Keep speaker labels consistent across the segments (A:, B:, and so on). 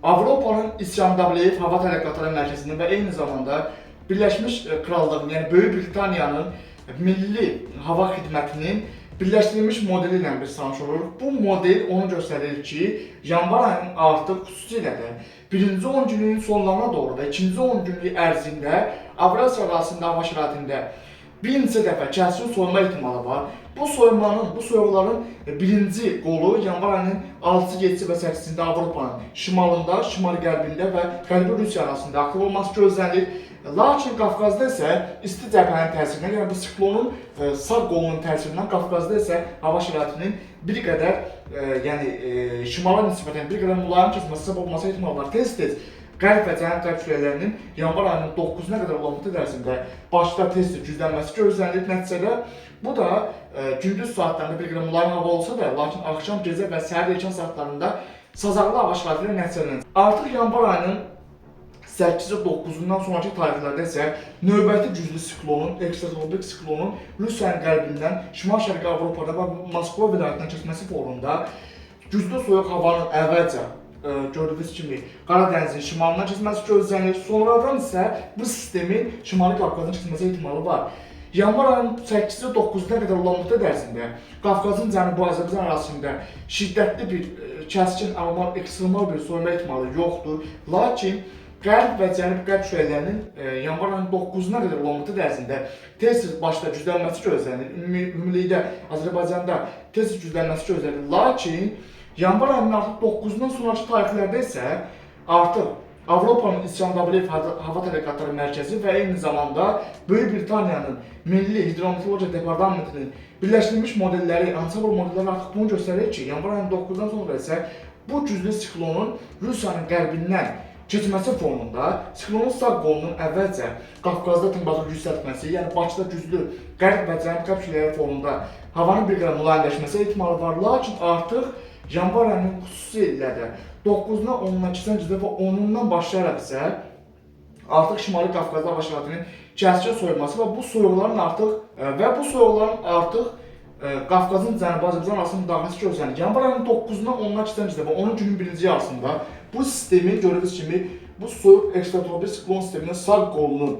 A: Avropanın İskandinaviya hava tədqiqatları mərkəzinin və eyni zamanda Birləşmiş Krallığın, yəni Böyük Britaniyanın milli hava xidmətinin birləşdirilmiş modeli ilə biz tanış oluruq. Bu model onu göstərir ki, yanvar ayının artıq xüsusilə də birinci 10 günlüyün sonlarına doğru və ikinci 10 günlük ərzində Avrasiya arasında hava şəraitində bir neçə dəfə kəskin soyuma ehtimalı var. Bu soyuqların birinci qolu yanvar ayının 6-sı, 7-si və 8-sində Avropanın şimalında, şimal-qərbində və Qərbi Rusiya arasında aktiv olması gözlənilir. Lakin Qafqazda isə isti cəbhənin təsirindən, yəni bu siklonun sağ qolunun təsirindən Qafqazda isə hava şəraitinin bir qədər, şimala nisbətən bir qədər mülayim keçməsi səbəb olması ehtimalı var. Tez-tez qərb və cənub-qərb külələrinin yanvar ayının 9-una qədər olan müddət ərzində başda tez-tez güclənməsi gözlənilir. Nəticədə bu da gündüz saatlarında bir qədər mülayim hava olsa da, lakin axşam, gecə və səhər erkən saatlarında sazaqlı hava şəraiti ilə nəticələnir. Artıq yanvar ayının 8-9-undan sonraki tarixlərdə isə növbəti güclü siklonun, ekstratropik siklonun Rusiyanın qərbindən Şimal-Şərqi Avropada və Moskva vilayətindən keçməsi fonunda güclü soyuq havanın əvvəlcə gördüyünüz kimi Qara dənizin şimalından keçməsi gözlənilir. Sonradan isə bu sistemin Şimali Qafqazın keçməsi ehtimalı var. Yanvar ayının 8-9-una qədər olan müddət ərzində Qafqazın cənubu Azərbaycan arasında şiddətli bir, kəskin, amma ekstremal bir soyuma ehtimalı yoxdur. Lakin Qərb və cənub-qərb külələrinin yanvar ayının 9-una qədər olan müddət ərzində tez-tez başda güclənməsi gözlənilir. Ümumilikdə Azərbaycanda tez-tez güclənməsi gözlənilir. Lakin yanvar ayının artıq 9-undan sonraki tarixlərdə isə artıq Avropanın İskandinaviya hava tədqiqatları mərkəzi və eyni zamanda Böyük Britaniyanın Milli Hidrometeorologiya Departamentinin birləşdirilmiş modelləri, ansambl modelləri artıq bunu göstərir ki, yanvar ayının 9-dan sonra isə bu güclü siklonun Rusiyanın qərbindən keçməsi fonunda siklonun sağ qolunun əvvəlcə Qafqazda temperatür yüksəltməsi, yəni Bakıda güclü qərb və cənub-qərb külələri fonunda havanın bir qədər mülayimləşməsi ehtimalı var. Lakin artıq yanvar ayının xüsusi illərdə 9-una 10-una keçən gecə və 10-undan başlayaraq isə artıq Şimali Qafqazda hava şəraitinin kəskin soyulması və bu soyuqların artıq Qafqazın cənubu Azərbaycan arasında müdaxiləsi gözlənilir. Yanvar ayının 9-una 10-una keçən gecə və 10 günün birinci yarısında bu sistemin gördüyünüz kimi bu soyuq ekstratropik siklon sisteminin sağ qolunun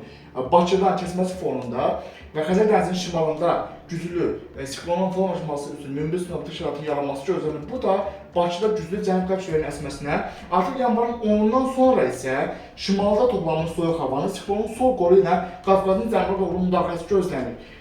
A: Bakıdan keçməsi fonunda və Xəzər dənizinin şimalında güclü siklonun formalaşması üçün münbit sinoptik şəraitin yaranması gözlənilir. Bu da Bakıda güclü cənub-qərb külələrinin əsməsinə, artıq yanvarın 10-undan sonra isə şimalda toplanmış soyuq havanın siklonun sol qolu ilə Qafqazın cənuba doğru müdaxiləsi gözlənilir.